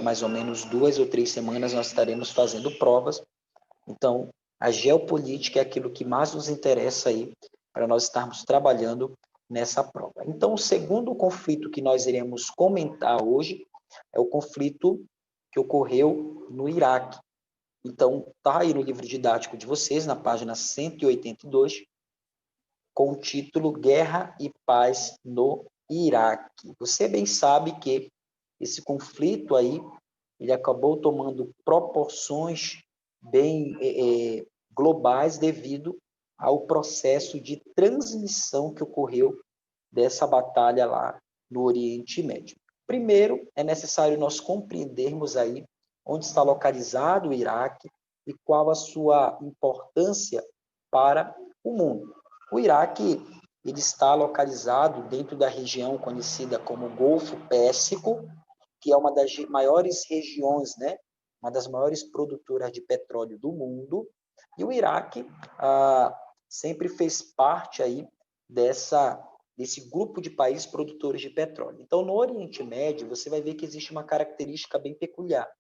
mais ou menos 2 ou 3 semanas, nós estaremos fazendo provas. Então, a geopolítica é aquilo que mais nos interessa aí para nós estarmos trabalhando nessa prova. Então, o segundo conflito que nós iremos comentar hoje é o conflito que ocorreu no Iraque. Então, está aí no livro didático de vocês, na página 182, com o título Guerra e Paz no Iraque. Você bem sabe que esse conflito aí, ele acabou tomando proporções bem globais devido ao processo de transmissão que ocorreu dessa batalha lá no Oriente Médio. Primeiro, é necessário nós compreendermos aí onde está localizado o Iraque e qual a sua importância para o mundo. O Iraque, ele está localizado dentro da região conhecida como Golfo Pérsico, que é uma das maiores regiões, né? Uma das maiores produtoras de petróleo do mundo, e o Iraque sempre fez parte aí desse grupo de países produtores de petróleo. Então, no Oriente Médio, você vai ver que existe uma característica bem peculiar.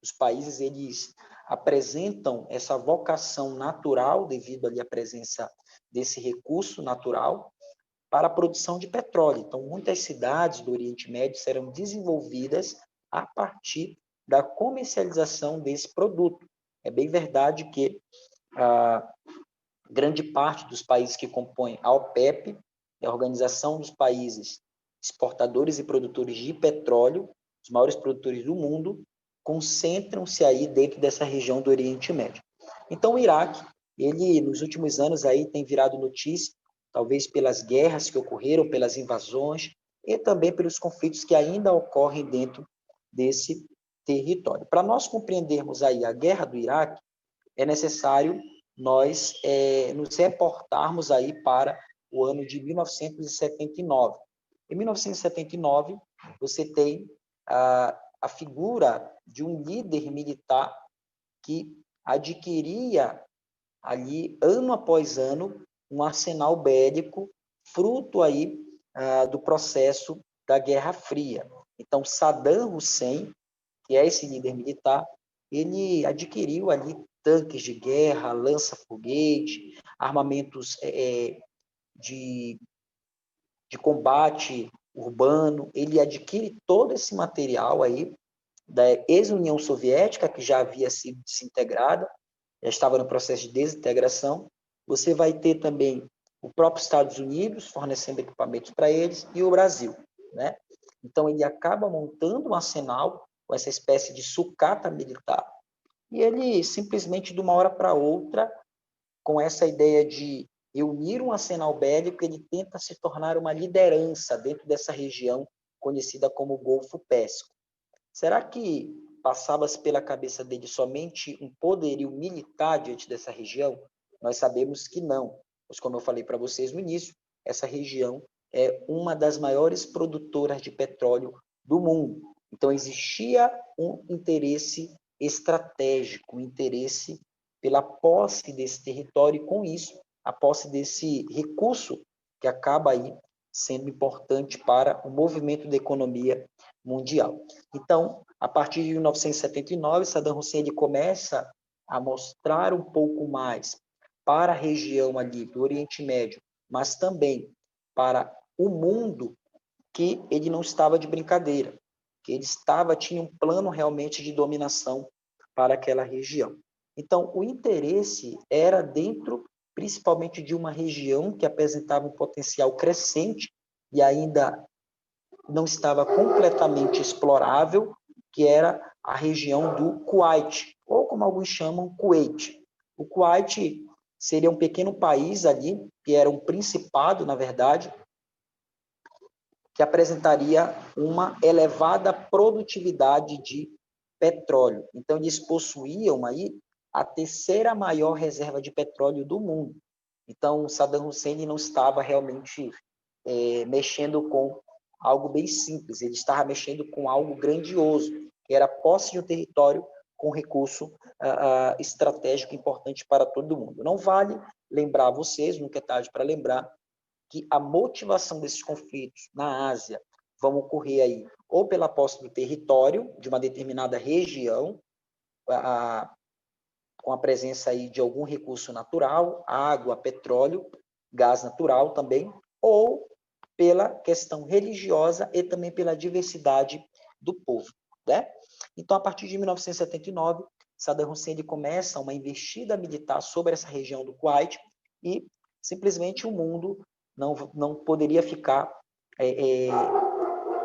Os países, eles apresentam essa vocação natural, devido ali à presença desse recurso natural, para a produção de petróleo. Então, muitas cidades do Oriente Médio serão desenvolvidas a partir da comercialização desse produto. É bem verdade que grande parte dos países que compõem a OPEP, a Organização dos Países Exportadores e Produtores de Petróleo, os maiores produtores do mundo, concentram-se aí dentro dessa região do Oriente Médio. Então, o Iraque, ele, nos últimos anos, aí tem virado notícia, talvez pelas guerras que ocorreram, pelas invasões, e também pelos conflitos que ainda ocorrem dentro desse território. Para nós compreendermos aí a guerra do Iraque, é necessário nós nos reportarmos aí para o ano de 1979. Em 1979, você tem a figura de um líder militar que adquiria ali, ano após ano, um arsenal bélico, fruto aí do processo da Guerra Fria. Então, Saddam Hussein, que é esse líder militar, ele adquiriu ali tanques de guerra, lança-foguete, armamentos de combate urbano. Ele adquire todo esse material aí da ex-União Soviética, que já havia sido desintegrada, já estava no processo de desintegração. Você vai ter também o próprio Estados Unidos fornecendo equipamentos para eles e o Brasil, né? Então, ele acaba montando um arsenal com essa espécie de sucata militar, e ele simplesmente, de uma hora para outra, com essa ideia de unir um arsenal bélico, ele tenta se tornar uma liderança dentro dessa região conhecida como Golfo Pérsico. Será que passava-se pela cabeça dele somente um poderio militar diante dessa região? Nós sabemos que não, pois, como eu falei para vocês no início, essa região é uma das maiores produtoras de petróleo do mundo. Então, existia um interesse estratégico, um interesse pela posse desse território e, com isso, a posse desse recurso que acaba aí sendo importante para o movimento da economia mundial. Então, a partir de 1979, Saddam Hussein ele começa a mostrar um pouco mais para a região ali do Oriente Médio, mas também para o mundo, que ele não estava de brincadeira, que ele tinha um plano realmente de dominação para aquela região. Então, o interesse era dentro, principalmente, de uma região que apresentava um potencial crescente e ainda não estava completamente explorável, que era a região do Kuwait, ou como alguns chamam, Kuwait. O Kuwait seria um pequeno país ali, que era um principado, na verdade, que apresentaria uma elevada produtividade de petróleo. Então, eles possuíam aí a terceira maior reserva de petróleo do mundo. Então, Saddam Hussein não estava realmente mexendo com algo bem simples, ele estava mexendo com algo grandioso, que era a posse de um território com recurso estratégico importante para todo mundo. Não vale lembrar vocês, nunca é tarde para lembrar, que a motivação desses conflitos na Ásia vão ocorrer aí ou pela posse do território de uma determinada região, com a presença aí de algum recurso natural, água, petróleo, gás natural também, ou pela questão religiosa e também pela diversidade do povo, né? Então, a partir de 1979, Saddam Hussein ele começa uma investida militar sobre essa região do Kuwait e simplesmente o mundo não poderia ficar,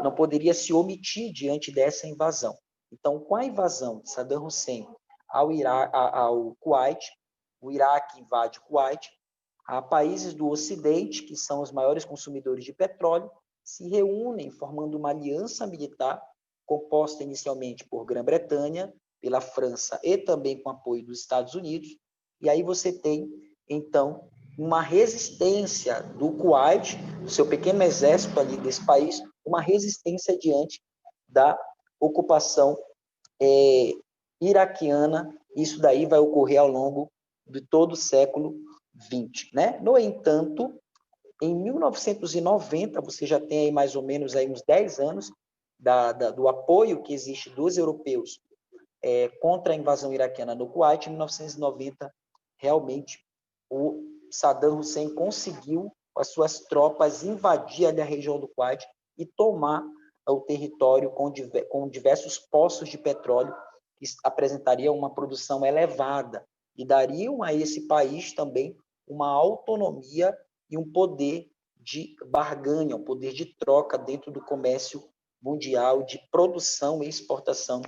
não poderia se omitir diante dessa invasão. Então, com a invasão de Saddam Hussein ao Kuwait, o Iraque invade o Kuwait, há países do Ocidente, que são os maiores consumidores de petróleo, se reúnem formando uma aliança militar composta inicialmente por Grã-Bretanha, pela França e também com apoio dos Estados Unidos. E aí você tem, então, uma resistência do Kuwait, do seu pequeno exército ali desse país, uma resistência diante da ocupação iraquiana. Isso daí vai ocorrer ao longo de todo o século XX, né? No entanto, em 1990, você já tem aí mais ou menos aí uns 10 anos do apoio que existe dos europeus contra a invasão iraquiana no Kuwait. Em 1990, realmente, o Saddam Hussein conseguiu, com as suas tropas, invadir ali a região do Kuwait e tomar o território com diversos poços de petróleo que apresentariam uma produção elevada e dariam a esse país também uma autonomia e um poder de barganha, um poder de troca dentro do comércio mundial de produção e exportação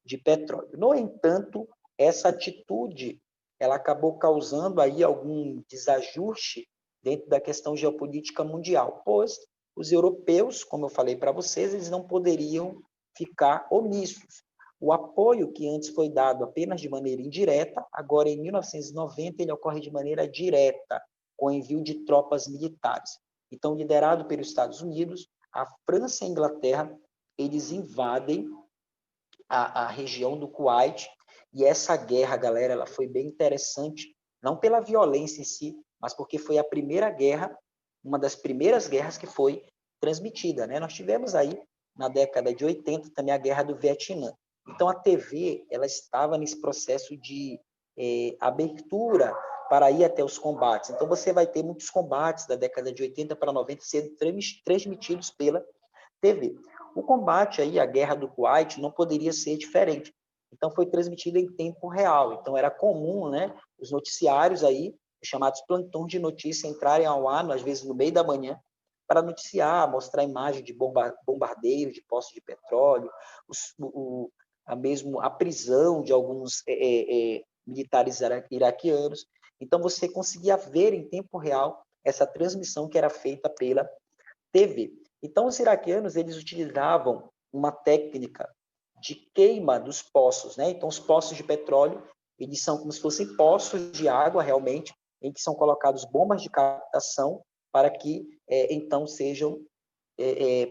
de petróleo. No entanto, essa atitude ela acabou causando aí algum desajuste dentro da questão geopolítica mundial, pois os europeus, como eu falei para vocês, eles não poderiam ficar omissos. O apoio que antes foi dado apenas de maneira indireta, agora em 1990 ele ocorre de maneira direta, com o envio de tropas militares. Então, liderado pelos Estados Unidos, a França e a Inglaterra, eles invadem a região do Kuwait, e essa guerra, galera, ela foi bem interessante, não pela violência em si, mas porque foi a primeira guerra, uma das primeiras guerras que foi transmitida, né? Nós tivemos aí, na década de 80, também a Guerra do Vietnã. Então, a TV, ela estava nesse processo de abertura para ir até os combates. Então, você vai ter muitos combates da década de 80 para 90 sendo transmitidos pela TV. O combate aí, a guerra do Kuwait, não poderia ser diferente. Então, foi transmitido em tempo real. Então, era comum, né, os noticiários aí, chamados plantões de notícia, entrarem ao ar, às vezes no meio da manhã, para noticiar, mostrar imagem de bombardeios de poços de petróleo, a prisão de alguns militares iraquianos. Então, você conseguia ver em tempo real essa transmissão que era feita pela TV. Então, os iraquianos, eles utilizavam uma técnica de queima dos poços, né? Então, os poços de petróleo, eles são como se fossem poços de água, realmente, em que são colocados bombas de captação para que, então, sejam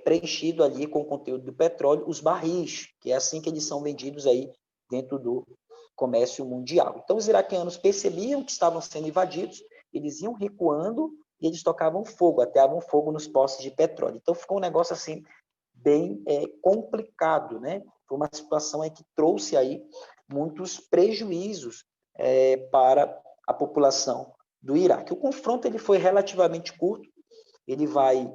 preenchidos ali com o conteúdo do petróleo os barris, que é assim que eles são vendidos aí dentro do comércio mundial. Então, os iraquianos percebiam que estavam sendo invadidos, eles iam recuando e eles tocavam fogo, ateavam fogo nos poços de petróleo. Então, ficou um negócio assim bem complicado, né? Foi uma situação aí que trouxe aí muitos prejuízos para a população do Iraque. O confronto ele foi relativamente curto, ele vai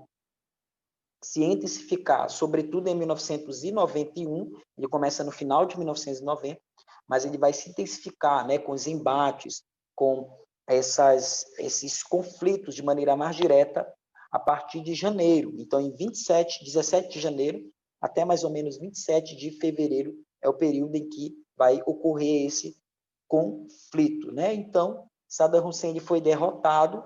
se intensificar, sobretudo em 1991, ele começa no final de 1990, mas ele vai se intensificar, né, com os embates, com esses conflitos de maneira mais direta a partir de janeiro. Então, em 17 de janeiro até mais ou menos 27 de fevereiro é o período em que vai ocorrer esse conflito, né? Então, Saddam Hussein foi derrotado,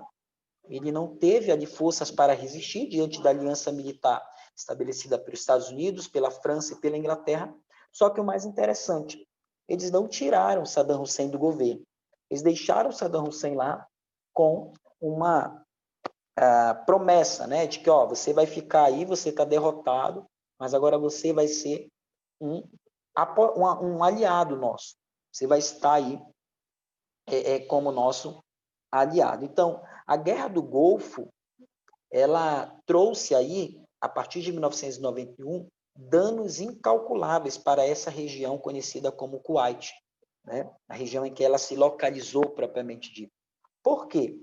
ele não teve ali forças para resistir diante da aliança militar estabelecida pelos Estados Unidos, pela França e pela Inglaterra. Só que o mais interessante, eles não tiraram Saddam Hussein do governo. Eles deixaram Saddam Hussein lá com uma promessa, né, de que você vai ficar aí, você está derrotado, mas agora você vai ser um aliado nosso. Você vai estar aí como nosso aliado. Então, a Guerra do Golfo, ela trouxe aí, a partir de 1991, danos incalculáveis para essa região conhecida como Kuwait, né? A região em que ela se localizou propriamente dito. Por quê?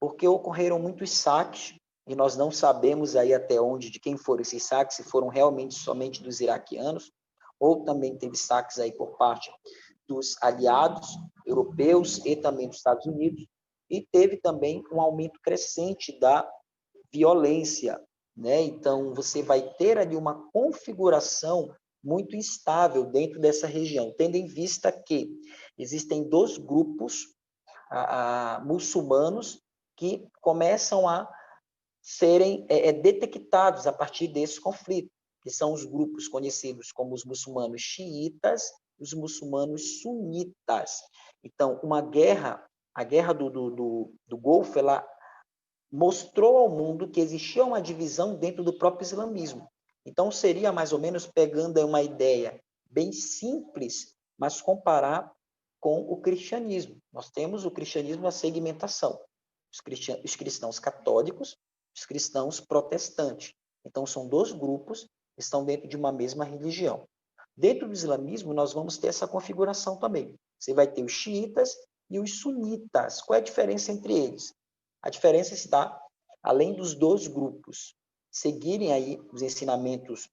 Porque ocorreram muitos saques, e nós não sabemos aí até onde, de quem foram esses saques, se foram realmente somente dos iraquianos, ou também teve saques aí por parte dos aliados europeus e também dos Estados Unidos, e teve também um aumento crescente da violência, né? Então, você vai ter ali uma configuração muito instável dentro dessa região, tendo em vista que existem dois grupos muçulmanos que começam a serem detectados a partir desse conflito, que são os grupos conhecidos como os muçulmanos xiitas e os muçulmanos sunitas. Então, a guerra do Golfo, ela mostrou ao mundo que existia uma divisão dentro do próprio islamismo. Então, seria mais ou menos pegando uma ideia bem simples, mas comparar com o cristianismo. Nós temos o cristianismo, a segmentação. Os cristãos católicos, os cristãos protestantes. Então, são dois grupos que estão dentro de uma mesma religião. Dentro do islamismo, nós vamos ter essa configuração também. Você vai ter os xiitas e os sunitas. Qual é a diferença entre eles? A diferença está, além dos dois grupos seguirem aí os ensinamentos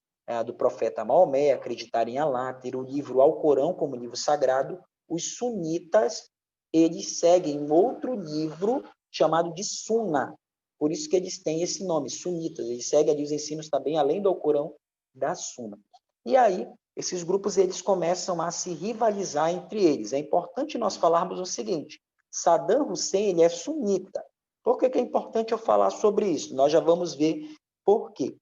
do profeta Maomé, acreditarem em Alá, ter o livro Alcorão como livro sagrado, os sunitas, eles seguem um outro livro chamado de Sunna. Por isso que eles têm esse nome, sunitas. Eles seguem ali os ensinos também, além do Alcorão, da Sunna. E aí, esses grupos eles começam a se rivalizar entre eles. É importante nós falarmos o seguinte: Saddam Hussein ele é sunita. Por que é importante eu falar sobre isso? Nós já vamos ver por quê.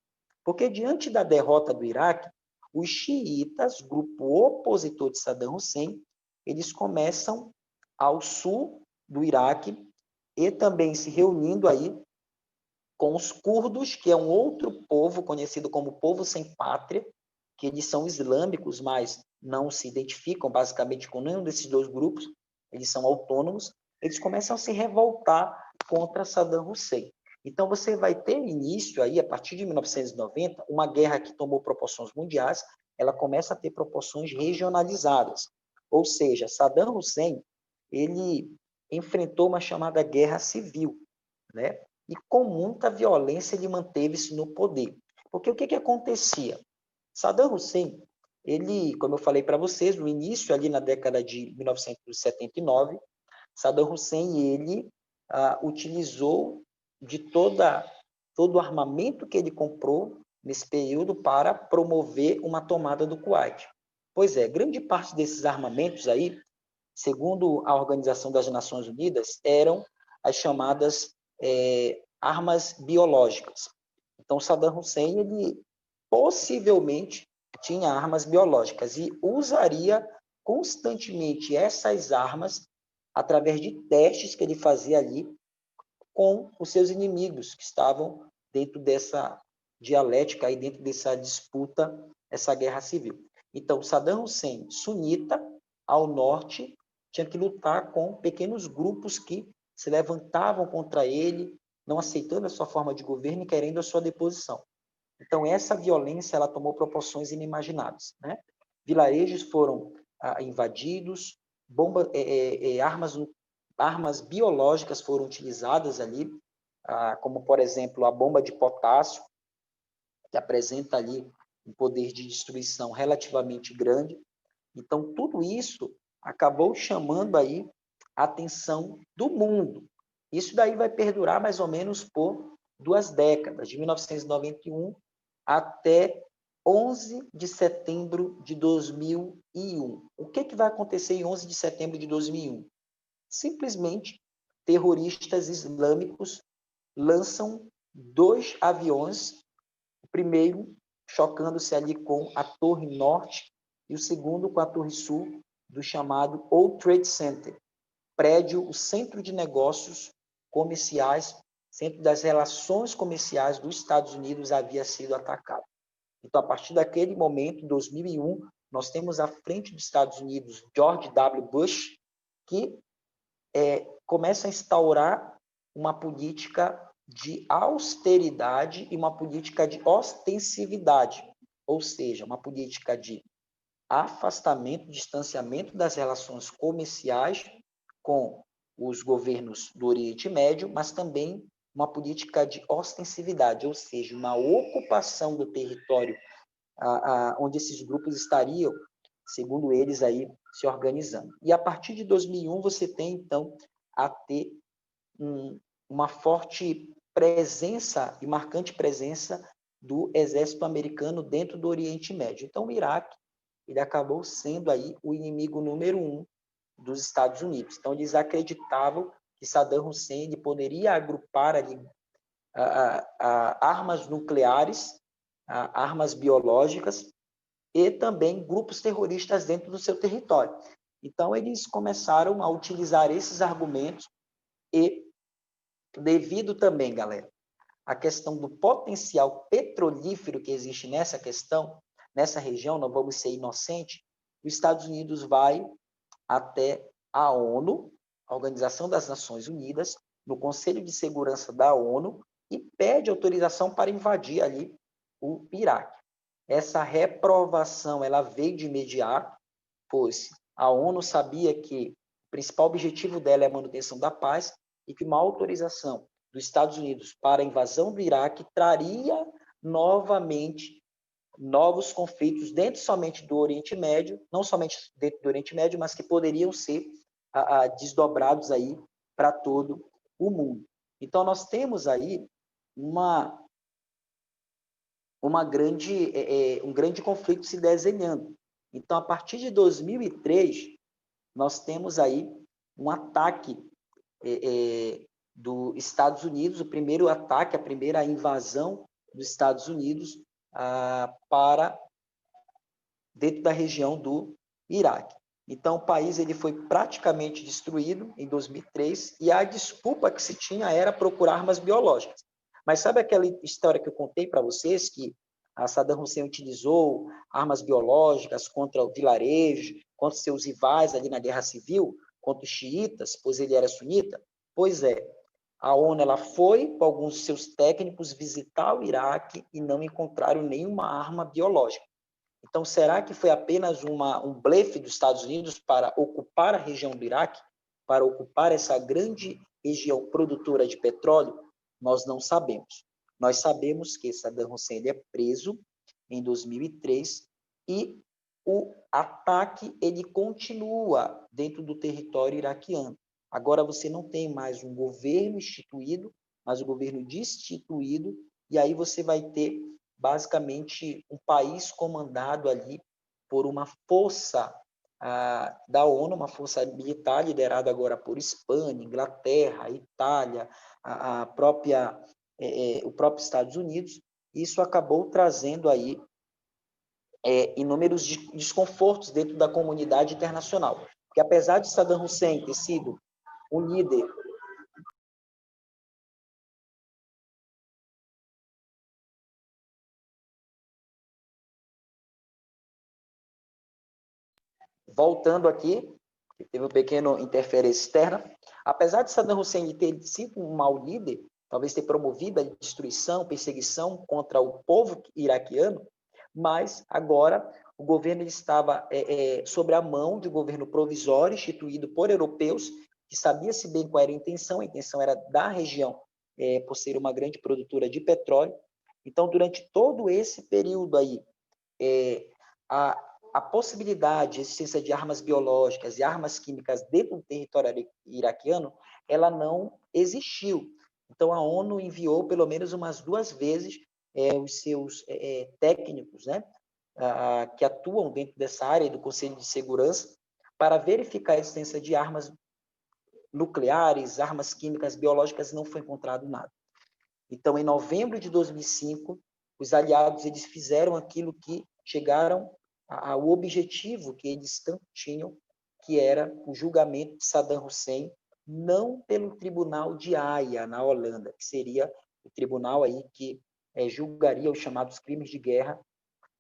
Porque diante da derrota do Iraque, os xiitas, grupo opositor de Saddam Hussein, eles começam ao sul do Iraque e também se reunindo aí com os curdos, que é um outro povo conhecido como povo sem pátria, que eles são islâmicos, mas não se identificam basicamente com nenhum desses dois grupos, eles são autônomos, eles começam a se revoltar contra Saddam Hussein. Então, você vai ter início aí, a partir de 1990, uma guerra que tomou proporções mundiais, ela começa a ter proporções regionalizadas. Ou seja, Saddam Hussein, ele enfrentou uma chamada guerra civil, né? E com muita violência ele manteve-se no poder. Porque o que acontecia? Saddam Hussein, ele, como eu falei para vocês, no início, ali na década de 1979, Saddam Hussein, ele utilizou de todo o armamento que ele comprou nesse período para promover uma tomada do Kuwait. Pois é, grande parte desses armamentos aí, segundo a Organização das Nações Unidas, eram as chamadas armas biológicas. Então, Saddam Hussein, ele possivelmente tinha armas biológicas e usaria constantemente essas armas através de testes que ele fazia ali com os seus inimigos que estavam dentro dessa dialética aí, dentro dessa disputa, essa guerra civil. Então, Saddam Hussein, sunita, ao norte, tinha que lutar com pequenos grupos que se levantavam contra ele, não aceitando a sua forma de governo e querendo a sua deposição. Então, essa violência ela tomou proporções inimagináveis, né? Vilarejos foram invadidos, armas biológicas foram utilizadas ali, como, por exemplo, a bomba de potássio, que apresenta ali um poder de destruição relativamente grande. Então, tudo isso acabou chamando aí a atenção do mundo. Isso daí vai perdurar mais ou menos por 2 décadas, de 1991 até 11 de setembro de 2001. O que vai acontecer em 11 de setembro de 2001? Simplesmente, terroristas islâmicos lançam 2 aviões, o primeiro chocando-se ali com a Torre Norte e o segundo com a Torre Sul do chamado World Trade Center, prédio, o centro de negócios comerciais, centro das relações comerciais dos Estados Unidos havia sido atacado. Então, a partir daquele momento, em 2001, nós temos à frente dos Estados Unidos George W. Bush, que começa a instaurar uma política de austeridade e uma política de ostensividade. ou seja, uma política de afastamento, distanciamento das relações comerciais com os governos do Oriente Médio, mas também uma política de ostensividade, ou seja, uma ocupação do território onde esses grupos estariam, segundo eles, aí se organizando. E a partir de 2001 você tem, então, a ter uma forte presença e marcante presença do exército americano dentro do Oriente Médio. Então, o Iraque ele acabou sendo aí o inimigo número 1 dos Estados Unidos. Então, eles acreditavam que Saddam Hussein poderia agrupar ali armas nucleares, armas biológicas e também grupos terroristas dentro do seu território. Então, eles começaram a utilizar esses argumentos e, devido também, galera, à questão do potencial petrolífero que existe nessa questão, nessa região, não vamos ser inocentes, os Estados Unidos vai até a ONU, a Organização das Nações Unidas, no Conselho de Segurança da ONU, e pede autorização para invadir ali o Iraque. Essa reprovação ela veio de imediato, pois a ONU sabia que o principal objetivo dela é a manutenção da paz e que uma autorização dos Estados Unidos para a invasão do Iraque traria novamente novos conflitos dentro somente do Oriente Médio, não somente dentro do Oriente Médio, mas que poderiam ser desdobrados aí para todo o mundo. Então, nós temos aí um grande conflito se desenhando. Então, a partir de 2003, nós temos aí um ataque dos Estados Unidos, o primeiro ataque, a primeira invasão dos Estados Unidos para dentro da região do Iraque. Então, o país ele foi praticamente destruído em 2003 e a desculpa que se tinha era procurar armas biológicas. Mas sabe aquela história que eu contei para vocês, que a Saddam Hussein utilizou armas biológicas contra o vilarejo, contra seus rivais ali na Guerra Civil, contra os xiitas, pois ele era sunita? Pois é, a ONU ela foi com alguns de seus técnicos visitar o Iraque e não encontraram nenhuma arma biológica. Então, será que foi apenas um blefe dos Estados Unidos para ocupar a região do Iraque, para ocupar essa grande região produtora de petróleo? Nós não sabemos. Nós sabemos que Saddam Hussein é preso em 2003 e o ataque ele continua dentro do território iraquiano. Agora você não tem mais um governo instituído, mas um governo destituído, e aí você vai ter basicamente um país comandado ali por uma força da ONU, uma força militar liderada agora por Espanha, Inglaterra, Itália, o próprio Estados Unidos. Isso acabou trazendo aí inúmeros desconfortos dentro da comunidade internacional. Porque apesar de Saddam Hussein ter sido um líder voltando aqui, teve um pequeno interferência externa, apesar de Saddam Hussein ter sido um mau líder, talvez ter promovido a destruição, perseguição contra o povo iraquiano, mas agora o governo estava sobre a mão de um governo provisório instituído por europeus, que sabia-se bem qual era a intenção era da região, por ser uma grande produtora de petróleo. Então, durante todo esse período aí, a possibilidade de existência de armas biológicas e armas químicas dentro do território iraquiano, ela não existiu. Então, a ONU enviou pelo menos umas 2 vezes os seus técnicos, né, que atuam dentro dessa área do Conselho de Segurança, para verificar a existência de armas nucleares, armas químicas, biológicas, não foi encontrado nada. Então, em novembro de 2005, os aliados eles fizeram aquilo que chegaram ao objetivo que eles tanto tinham, que era o julgamento de Saddam Hussein, não pelo Tribunal de Haia, na Holanda, que seria o tribunal aí que julgaria os chamados crimes de guerra,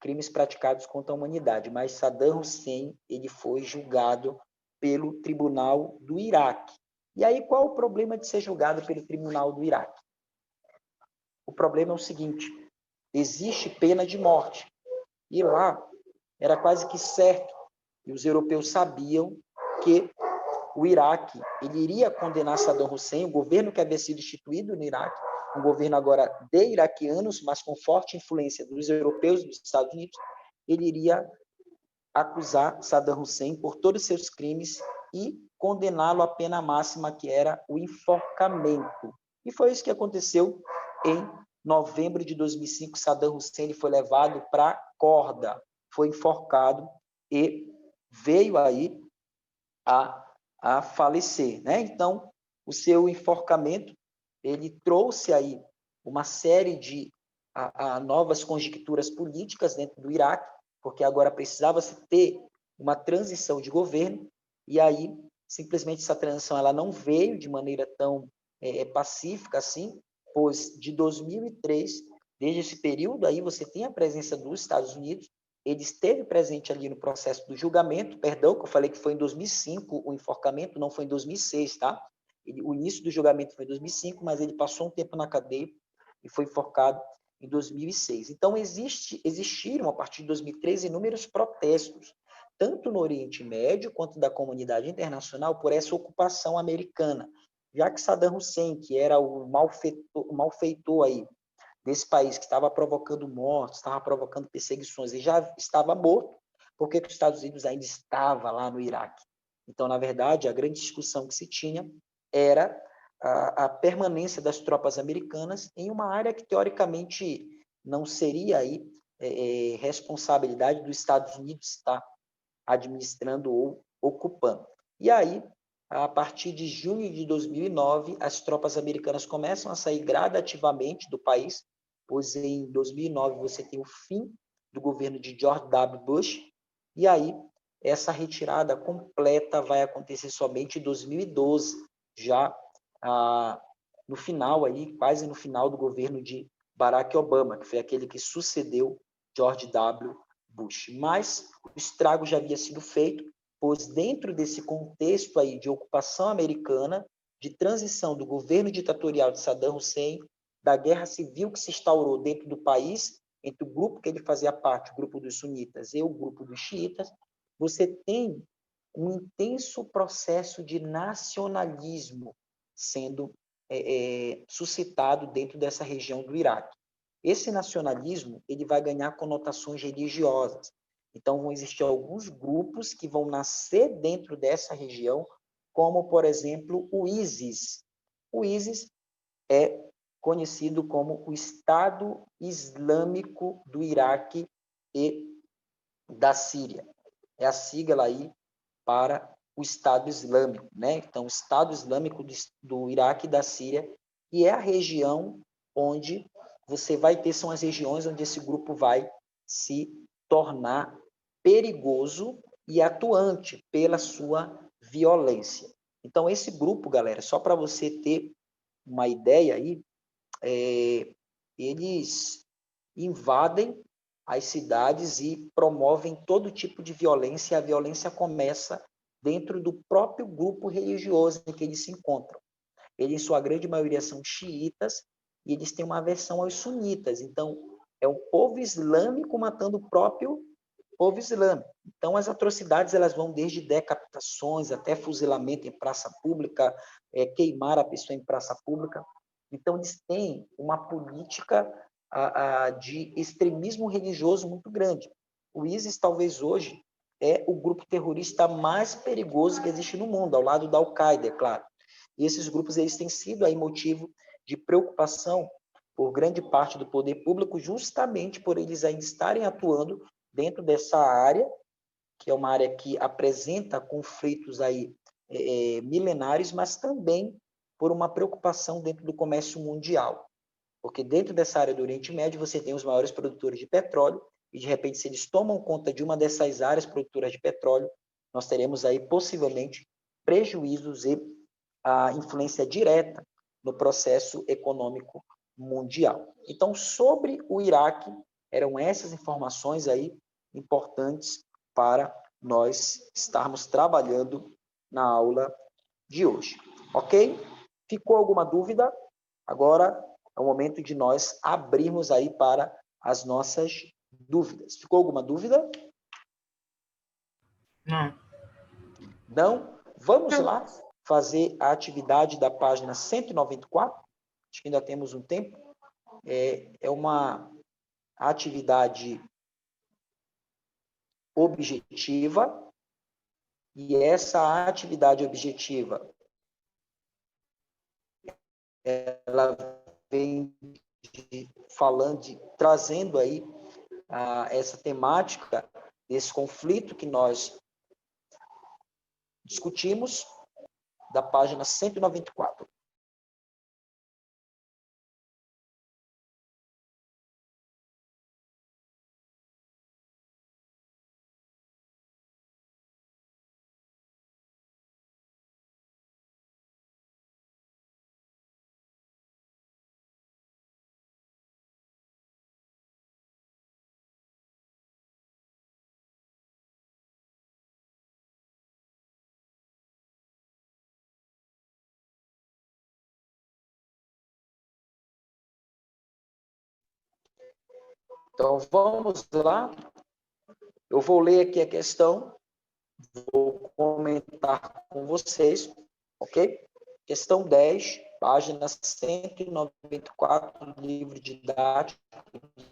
crimes praticados contra a humanidade, mas Saddam Hussein ele foi julgado pelo Tribunal do Iraque. E aí, qual o problema de ser julgado pelo Tribunal do Iraque? O problema é o seguinte: existe pena de morte. E lá era quase que certo, e os europeus sabiam que o Iraque ele iria condenar Saddam Hussein, o governo que havia sido instituído no Iraque, um governo agora de iraquianos, mas com forte influência dos europeus e dos Estados Unidos, ele iria acusar Saddam Hussein por todos os seus crimes e condená-lo à pena máxima, que era o enforcamento. E foi isso que aconteceu em novembro de 2005. Saddam Hussein foi levado para a corda, foi enforcado e veio aí a falecer, né? Então, o seu enforcamento, ele trouxe aí uma série de novas conjecturas políticas dentro do Iraque, porque agora precisava se ter uma transição de governo, e aí simplesmente essa transição ela não veio de maneira tão pacífica assim, pois de 2003, desde esse período aí você tem a presença dos Estados Unidos, ele esteve presente ali no processo do julgamento, perdão, que eu falei que foi em 2005 o enforcamento, não foi em 2006, tá? O início do julgamento foi em 2005, mas ele passou um tempo na cadeia e foi enforcado em 2006. Então, existiram, a partir de 2013, inúmeros protestos, tanto no Oriente Médio quanto da comunidade internacional, por essa ocupação americana, já que Saddam Hussein, que era o malfeitor aí desse país, que estava provocando mortes, estava provocando perseguições, e já estava morto, por que os Estados Unidos ainda estava lá no Iraque? Então, na verdade, a grande discussão que se tinha era a permanência das tropas americanas em uma área que, teoricamente, não seria aí responsabilidade dos Estados Unidos estar administrando ou ocupando. E aí, a partir de junho de 2009, as tropas americanas começam a sair gradativamente do país, pois em 2009 você tem o fim do governo de George W. Bush, e aí essa retirada completa vai acontecer somente em 2012, já no final aí, quase no final do governo de Barack Obama, que foi aquele que sucedeu George W. Bush. Mas o estrago já havia sido feito, pois dentro desse contexto aí de ocupação americana, de transição do governo ditatorial de Saddam Hussein, da guerra civil que se instaurou dentro do país, entre o grupo que ele fazia parte, o grupo dos sunitas e o grupo dos xiitas, você tem um intenso processo de nacionalismo sendo suscitado dentro dessa região do Iraque. Esse nacionalismo ele vai ganhar conotações religiosas. Então, vão existir alguns grupos que vão nascer dentro dessa região, como, por exemplo, o ISIS. O ISIS é conhecido como o Estado Islâmico do Iraque e da Síria. É a sigla aí para o Estado Islâmico, né? Então, o Estado Islâmico do Iraque e da Síria, e é a região onde você vai ter, são as regiões onde esse grupo vai se tornar perigoso e atuante pela sua violência. Então, esse grupo, galera, só para você ter uma ideia aí, eles invadem as cidades e promovem todo tipo de violência, e a violência começa dentro do próprio grupo religioso em que eles se encontram. Eles, em sua grande maioria, são xiitas e eles têm uma aversão aos sunitas. Então, é o povo islâmico matando o próprio povo islâmico. Então, as atrocidades elas vão desde decapitações até fuzilamento em praça pública, queimar a pessoa em praça pública. Então, eles têm uma política de extremismo religioso muito grande. O ISIS, talvez hoje, é o grupo terrorista mais perigoso que existe no mundo, ao lado da Al-Qaeda, é claro. E esses grupos eles têm sido aí motivo de preocupação por grande parte do poder público, justamente por eles ainda estarem atuando dentro dessa área, que é uma área que apresenta conflitos aí milenares, mas também por uma preocupação dentro do comércio mundial. Porque dentro dessa área do Oriente Médio você tem os maiores produtores de petróleo e, de repente, se eles tomam conta de uma dessas áreas produtoras de petróleo, nós teremos aí, possivelmente, prejuízos e a influência direta no processo econômico mundial. Então, sobre o Iraque, eram essas informações aí importantes para nós estarmos trabalhando na aula de hoje. Ok? Ficou alguma dúvida? Agora é o momento de nós abrirmos aí para as nossas dúvidas. Ficou alguma dúvida? Não. Não? Vamos lá fazer a atividade da página 194. Acho que ainda temos um tempo. É uma atividade objetiva, e essa atividade objetiva, ela vem trazendo aí essa temática desse conflito que nós discutimos, da página 194. Então, vamos lá. Eu vou ler aqui a questão, vou comentar com vocês, ok? Questão 10, página 194 do livro didático,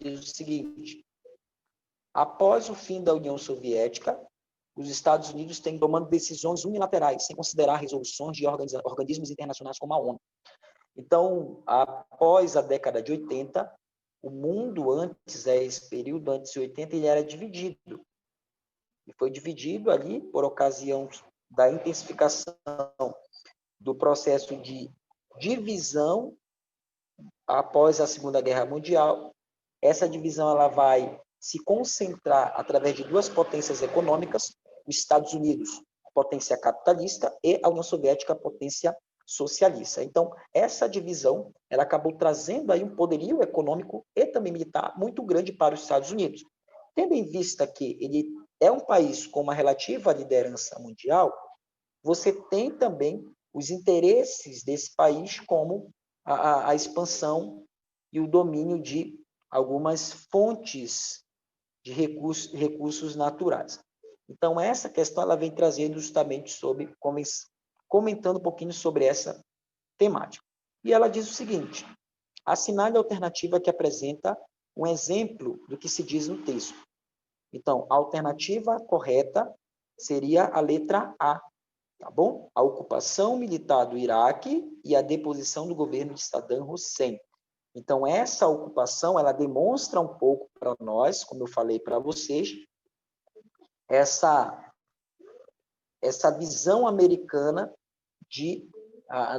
diz o seguinte: após o fim da União Soviética, os Estados Unidos têm tomando decisões unilaterais, sem considerar resoluções de organismos internacionais como a ONU. Então, após a década de 80, o mundo antes, esse período antes de 80, ele era dividido. E foi dividido ali por ocasião da intensificação do processo de divisão após a Segunda Guerra Mundial. Essa divisão ela vai se concentrar através de duas potências econômicas, os Estados Unidos, potência capitalista, e a União Soviética, potência socialista. Então, essa divisão ela acabou trazendo aí um poderio econômico e também militar muito grande para os Estados Unidos. Tendo em vista que ele é um país com uma relativa liderança mundial, você tem também os interesses desse país, como a expansão e o domínio de algumas fontes de recursos naturais. Então, essa questão ela vem trazendo justamente sobre, comentando um pouquinho sobre essa temática. E ela diz o seguinte: assinale a alternativa que apresenta um exemplo do que se diz no texto. Então, a alternativa correta seria a letra A, tá bom? A ocupação militar do Iraque e a deposição do governo de Saddam Hussein. Então, essa ocupação, ela demonstra um pouco para nós, como eu falei para vocês, essa visão americana de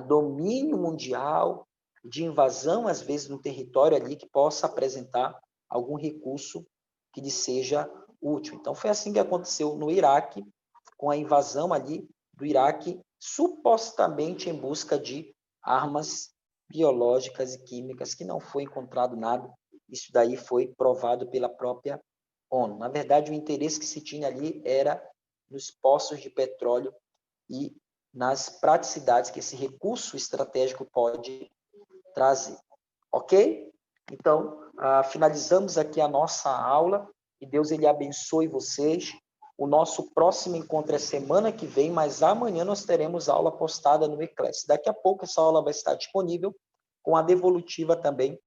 domínio mundial, de invasão, às vezes, no território ali que possa apresentar algum recurso que lhe seja útil. Então, foi assim que aconteceu no Iraque, com a invasão ali do Iraque, supostamente em busca de armas biológicas e químicas, que não foi encontrado nada. Isso daí foi provado pela própria ONU. Na verdade, o interesse que se tinha ali era nos poços de petróleo e nas praticidades que esse recurso estratégico pode trazer. Ok? Então, finalizamos aqui a nossa aula. Que Deus ele abençoe vocês. O nosso próximo encontro é semana que vem, mas amanhã nós teremos aula postada no Eclass. Daqui a pouco essa aula vai estar disponível com a devolutiva também